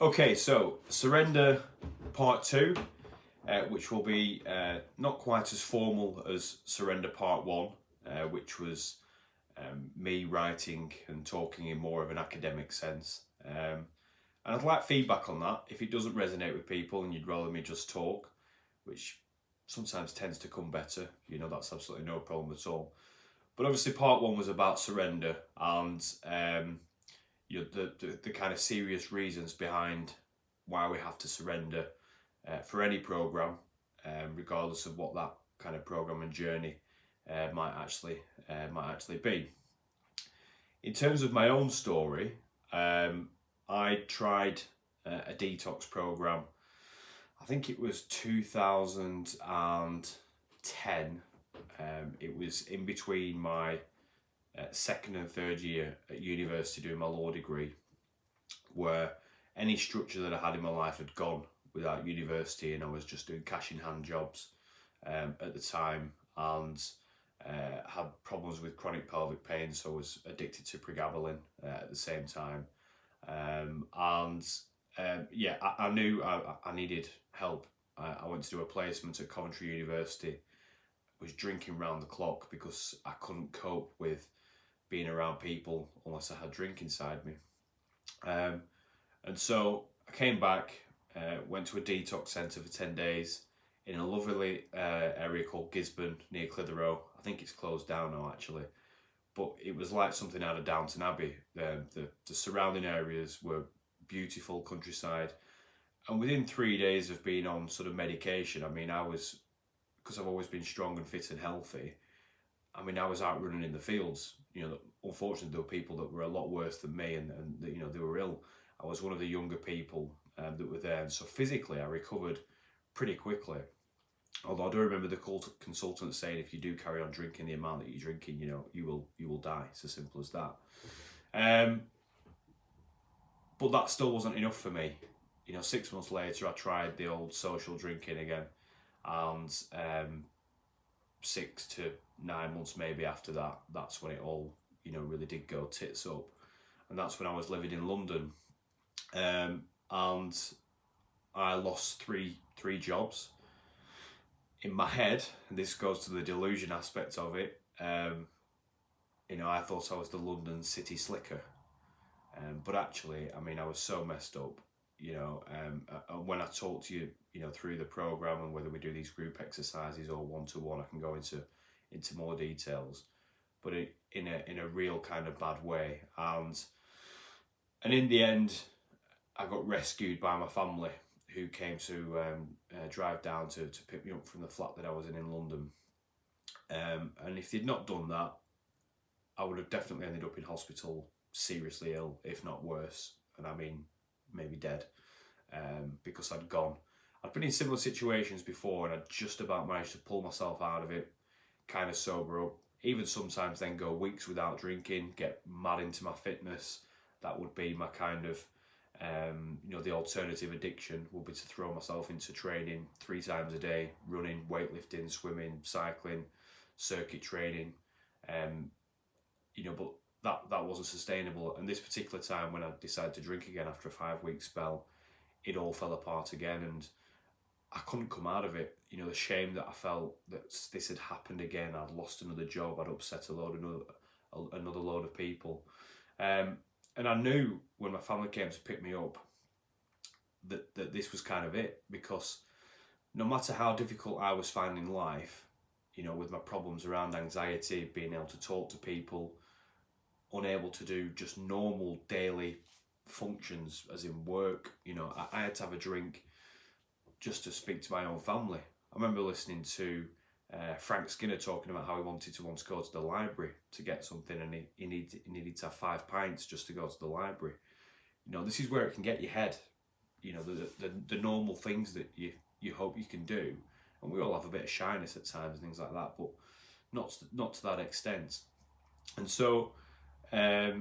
Okay, so surrender part two, which will be not quite as formal as surrender part one, which was me writing and talking in more of an academic sense. And I'd like feedback on that. If it doesn't resonate with people and you'd rather me just talk, which sometimes tends to come better, that's absolutely no problem at all. But obviously part one was about surrender and the kind of serious reasons behind why we have to surrender for any program, regardless of what that kind of program and journey might actually be. In terms of my own story, I tried a detox program. I think it was 2010. It was in between my second and third year at university doing my law degree, where any structure that I had in my life had gone without university, and I was just doing cash in hand jobs at the time, and had problems with chronic pelvic pain, so I was addicted to pregabalin at the same time. I knew I needed help. I went to do a placement at Coventry University, was drinking round the clock because I couldn't cope with being around people unless I had drink inside me. And so I came back, went to a detox centre for 10 days in a lovely area called Gisborne near Clitheroe. I think it's closed down now actually, but it was like something out of Downton Abbey. The surrounding areas were beautiful countryside, and within 3 days of being on sort of medication, because I've always been strong and fit and healthy, I was out running in the fields. Unfortunately, there were people that were a lot worse than me, and they were ill. I was one of the younger people that were there, and so physically I recovered pretty quickly. Although I do remember the consultant saying, if you do carry on drinking the amount that you're drinking, you will die. It's as simple as that. But that still wasn't enough for me. 6 months later, I tried the old social drinking again, and 6 to 9 months maybe after that, that's when it all really did go tits up, and that's when I was living in London, and I lost three jobs. In my head, and this goes to the delusion aspect of it, I thought I was the London city slicker, but actually, I was so messed up. When I talk to you, through the program, and whether we do these group exercises or one-to-one, I can go into more details, but in a real kind of bad way. And in the end, I got rescued by my family, who came to drive down to pick me up from the flat that I was in London. And if they'd not done that, I would have definitely ended up in hospital, seriously ill, if not worse, and maybe dead, because I'd been in similar situations before, and I'd just about managed to pull myself out of it, kind of sober up, even sometimes then go weeks without drinking, get mad into my fitness. That would be my kind of, the alternative addiction would be to throw myself into training 3 times a day, running, weightlifting, swimming, cycling, circuit training, but that wasn't sustainable. And this particular time, when I decided to drink again after a 5-week spell, it all fell apart again, and I couldn't come out of it. The shame that I felt that this had happened again. I'd lost another job. I'd upset another load of people. And I knew when my family came to pick me up that this was kind of it, because no matter how difficult I was finding life, with my problems around anxiety, being able to talk to people, unable to do just normal daily functions as in work, I had to have a drink just to speak to my own family. I remember listening to Frank Skinner talking about how he wanted to once go to the library to get something, and he needed to have 5 pints just to go to the library. This is where it can get your head. The normal things that you hope you can do, and we all have a bit of shyness at times and things like that, but not to that extent. And so I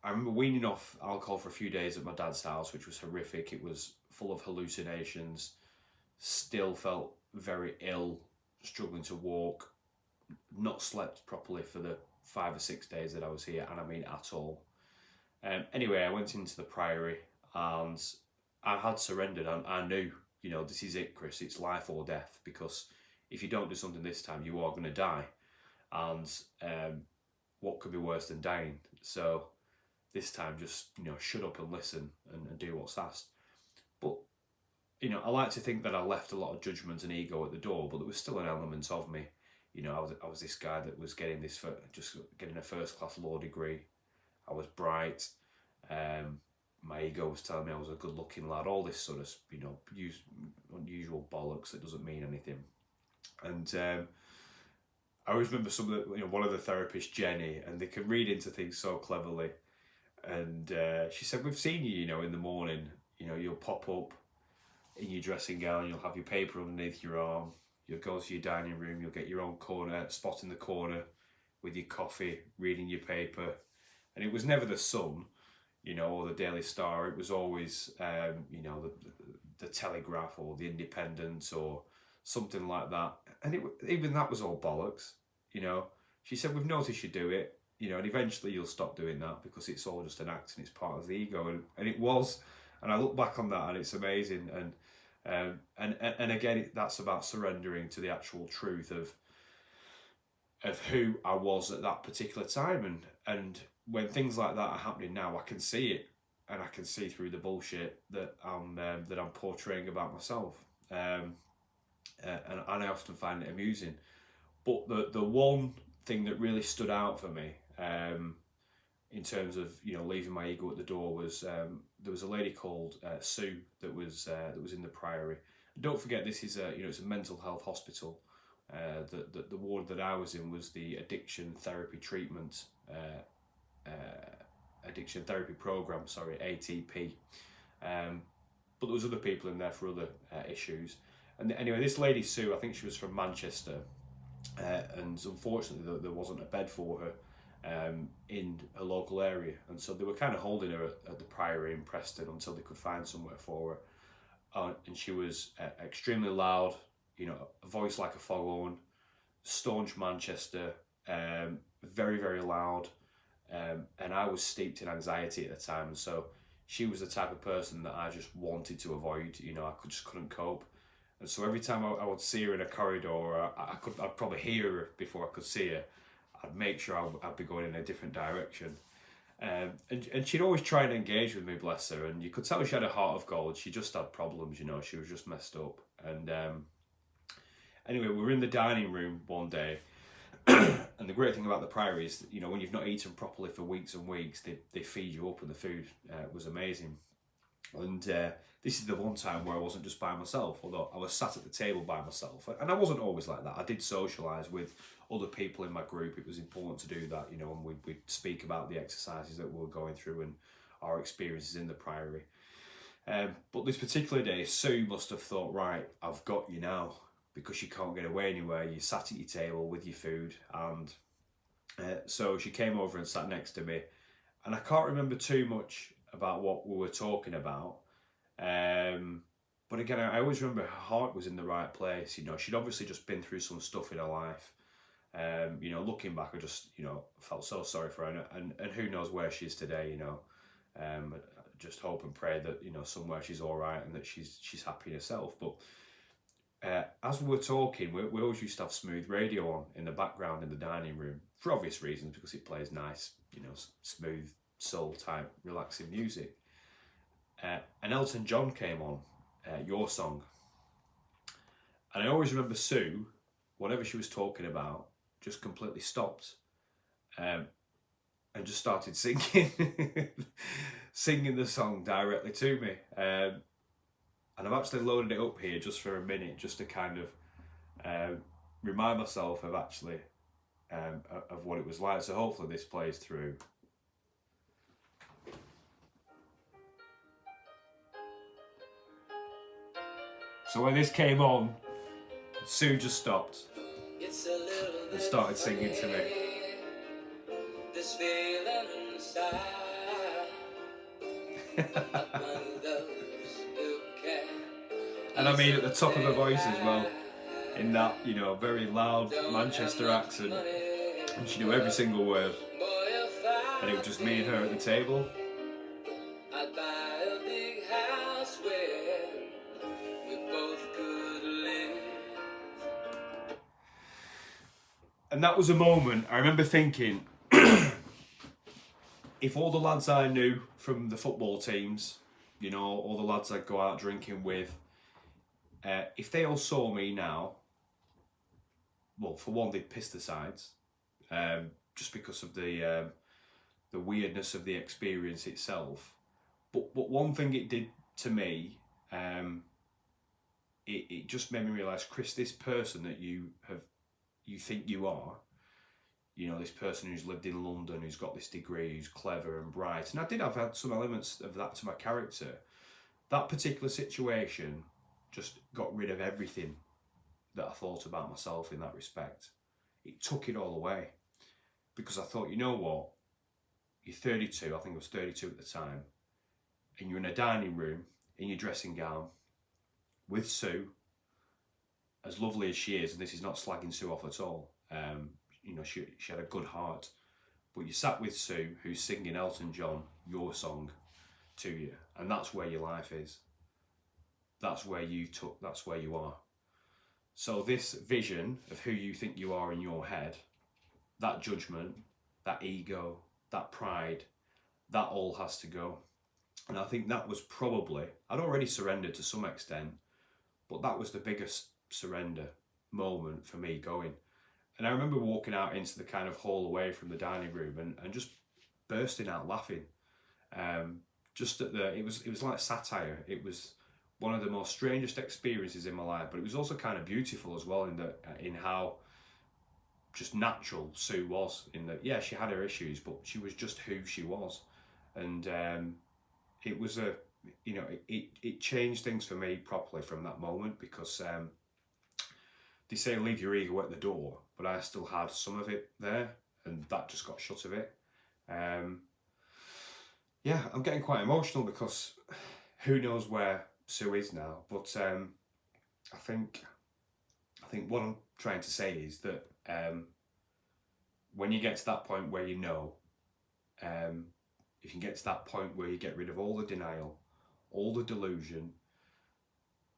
remember weaning off alcohol for a few days at my dad's house, which was horrific. It was full of hallucinations, still felt very ill, struggling to walk, not slept properly for the 5 or 6 days that I was here, and at all. Anyway, I went into the Priory, and I had surrendered. I knew, you know, this is it, Chris. It's life or death, because if you don't do something this time, you are going to die. And what could be worse than dying? So this time, just, you know, shut up and listen and do what's asked. But, you know, I like to think that I left a lot of judgment and ego at the door, but there was still an element of me. You know, I was this guy that was getting just getting a first class law degree. I was bright. My ego was telling me I was a good looking lad. All this sort of, you know, unusual bollocks that doesn't mean anything. And I always remember one of the therapists, Jenny, and they can read into things so cleverly. And she said, "We've seen you, you know, in the morning. You know, you'll pop up in your dressing gown. You'll have your paper underneath your arm. You'll go to your dining room. You'll get your own spot in the corner with your coffee, reading your paper." And it was never the Sun, you know, or the Daily Star. It was always, you know, the Telegraph or the Independent or something like that. And even that was all bollocks, you know. She said, "We've noticed you do it, you know, and eventually you'll stop doing that because it's all just an act and it's part of the ego." And it was. And I look back on that and it's amazing. And again, that's about surrendering to the actual truth of who I was at that particular time. And when things like that are happening now, I can see it, and I can see through the bullshit that I'm portraying about myself. And I often find it amusing. But the one thing that really stood out for me, in terms of, you know, leaving my ego at the door, was there was a lady called Sue that was in the Priory. And don't forget, this is it's a mental health hospital. The ward that I was in was the addiction therapy program, ATP. But there was other people in there for other issues. And anyway, this lady Sue, I think she was from Manchester, and unfortunately there wasn't a bed for her in a local area, and so they were kind of holding her at the Priory in Preston until they could find somewhere for her. And she was extremely loud, you know, a voice like a foghorn, staunch Manchester, very, very loud, and I was steeped in anxiety at the time, and so she was the type of person that I just wanted to avoid. You know, I just couldn't cope. And so every time I would see her in a corridor, I'd probably hear her before I could see her. I'd make sure I'd be going in a different direction. And she'd always try and engage with me, bless her. And you could tell she had a heart of gold. She just had problems, you know. She was just messed up. And anyway, we were in the dining room one day. And the great thing about the Priory is that, you know, when you've not eaten properly for weeks and weeks, they feed you up, and the food was amazing. And this is the one time where I wasn't just by myself, although I was sat at the table by myself. And I wasn't always like that. I did socialise with other people in my group. It was important to do that, you know, and we'd speak about the exercises that we were going through and our experiences in the Priory. But this particular day, Sue must have thought, right, I've got you now, because you can't get away anywhere. You sat at your table with your food. And so she came over and sat next to me. And I can't remember too much about what we were talking about. But again, I always remember her heart was in the right place. You know, she'd obviously just been through some stuff in her life. You know, looking back, I just, you know, felt so sorry for her. And who knows where she is today, you know. I just hope and pray that, you know, somewhere she's all right and that she's happy herself. But as we were talking, we always used to have smooth radio on in the background in the dining room, for obvious reasons, because it plays nice, you know, smooth soul type relaxing music. And Elton John came on, Your Song. And I always remember Sue, whatever she was talking about, just completely stopped and just started singing singing the song directly to me. And I've actually loaded it up here just for a minute, just to kind of remind myself of actually of what it was like. So hopefully this plays through. So when this came on, Sue just stopped and started singing to me. This feeling inside. And I mean at the top of her voice as well, in that, you know, very loud Manchester accent, and she knew every single word. And it was just me and her at the table. I'd buy a big house where And that was a moment I remember thinking, if all the lads I knew from the football teams, you know, all the lads I'd go out drinking with, if they all saw me now, well, for one, they'd piss the sides, just because of the weirdness of the experience itself. But one thing it did to me, it just made me realise, Chris, this person that you think you are, you know, this person who's lived in London, who's got this degree, who's clever and bright, and I did have had some elements of that to my character. That particular situation just got rid of everything that I thought about myself in that respect. It took it all away, because I thought, you know what, you're 32, I think I was 32 at the time, and you're in a dining room in your dressing gown with Sue, as lovely as she is, and this is not slagging Sue off at all. You know, she had a good heart, but you sat with Sue, who's singing Elton John, your song, to you, and that's where your life is. That's where you are. So this vision of who you think you are in your head, that judgment, that ego, that pride, that all has to go. And I think that was probably, I'd already surrendered to some extent, but that was the biggest surrender moment for me going. And I remember walking out into the kind of hall away from the dining room and just bursting out laughing. Just at it was like satire. It was one of the most strangest experiences in my life, but it was also kind of beautiful as well in how just natural Sue was. In that, yeah, she had her issues, but she was just who she was, and it was it changed things for me properly from that moment, because they say leave your ego at the door, but I still had some of it there, and that just got shut of it. Yeah, I'm getting quite emotional, because who knows where Sue is now, but I think what I'm trying to say is that when you get to that point where you know, if you get to that point where you get rid of all the denial, all the delusion,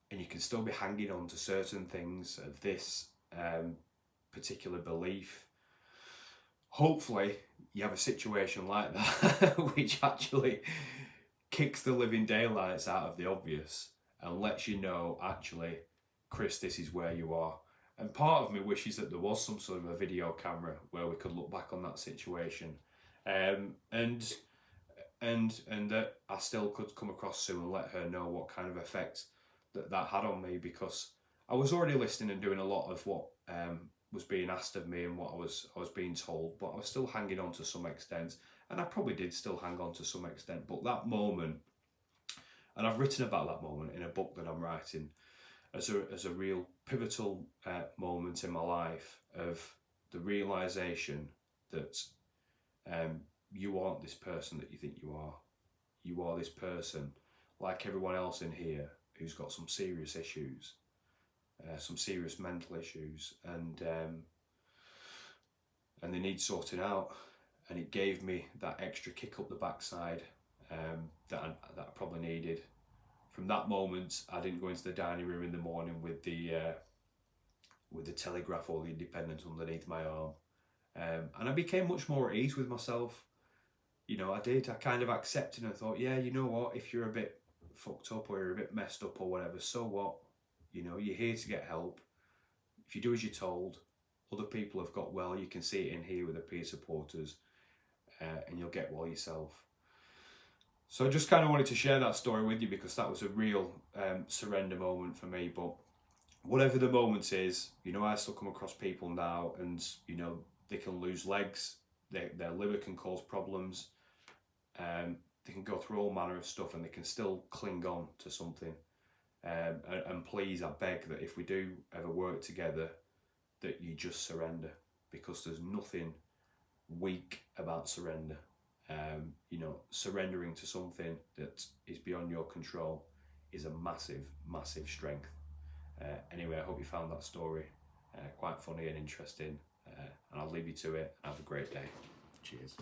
and you can still be hanging on to certain things of this particular belief, hopefully you have a situation like that which actually kicks the living daylights out of the obvious and lets you know, actually, Chris, this is where you are. And part of me wishes that there was some sort of a video camera where we could look back on that situation, and that I still could come across Sue and let her know what kind of effect that had on me, because I was already listening and doing a lot of what was being asked of me and what I was being told, but I was still hanging on to some extent, and I probably did still hang on to some extent. But that moment, and I've written about that moment in a book that I'm writing, as a real pivotal moment in my life, of the realisation that you aren't this person that you think you are. You are this person, like everyone else in here, who's got some serious issues, some serious mental issues, and they need sorting out. And it gave me that extra kick up the backside that I probably needed. From that moment, I didn't go into the dining room in the morning with the Telegraph or the Independent underneath my arm, and I became much more at ease with myself. You know, I kind of accepted and thought, yeah, you know what, if you're a bit fucked up or you're a bit messed up or whatever, so what? You know, you're here to get help. If you do as you're told, other people have got well. You can see it in here with the peer supporters, and you'll get well yourself. So I just kind of wanted to share that story with you, because that was a real surrender moment for me. But whatever the moment is, you know, I still come across people now, and, you know, they can lose legs, their liver can cause problems, they can go through all manner of stuff, and they can still cling on to something. And please, I beg that if we do ever work together, that you just surrender, because there's nothing weak about surrender. You know, surrendering to something that is beyond your control is a massive, massive strength. Anyway, I hope you found that story quite funny and interesting, and I'll leave you to it. Have a great day. Cheers.